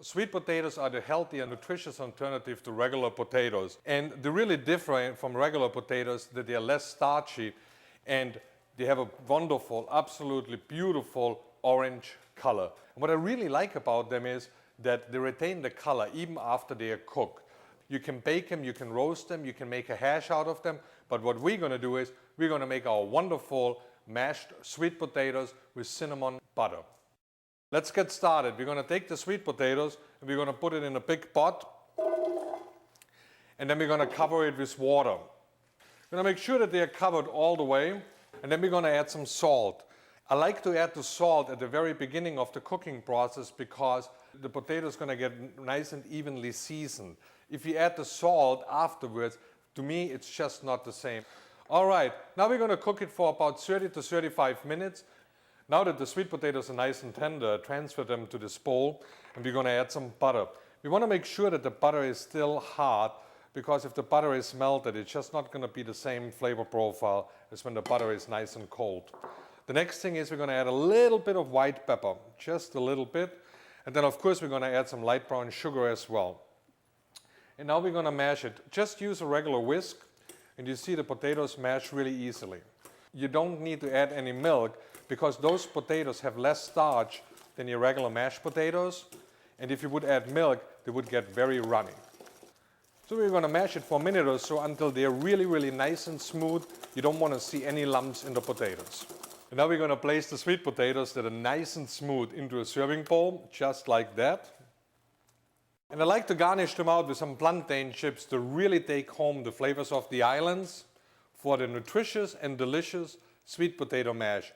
Sweet potatoes are the healthy and nutritious alternative to regular potatoes. And they really differ from regular potatoes that they are less starchy and they have a wonderful, absolutely beautiful orange color. And what I really like about them is that they retain the color even after they are cooked. You can bake them, you can roast them, you can make a hash out of them, but what we're going to do is we're going to make our wonderful mashed sweet potatoes with cinnamon butter. Let's get started. We're going to take the sweet potatoes and we're going to put it in a big pot and then we're going to cover it with water. We're going to make sure that they are covered all the way and then we're going to add some salt. I like to add the salt at the very beginning of the cooking process because the potato is going to get nice and evenly seasoned. If you add the salt afterwards, to me it's just not the same. All right, now we're going to cook it for about 30 to 35 minutes. Now that the sweet potatoes are nice and tender, transfer them to this bowl and we're going to add some butter. We want to make sure that the butter is still hot because if the butter is melted, it's just not going to be the same flavor profile as when the butter is nice and cold. The next thing is we're going to add a little bit of white pepper, just a little bit. And then of course we're going to add some light brown sugar as well. And now we're going to mash it. Just use a regular whisk and you see the potatoes mash really easily. You don't need to add any milk because those potatoes have less starch than your regular mashed potatoes. And if you would add milk, they would get very runny. So we're going to mash it for a minute or so until they're really, really nice and smooth. You don't want to see any lumps in the potatoes. And now we're going to place the sweet potatoes that are nice and smooth into a serving bowl, just like that. And I like to garnish them out with some plantain chips to really take home the flavors of the islands for the nutritious and delicious sweet potato mash.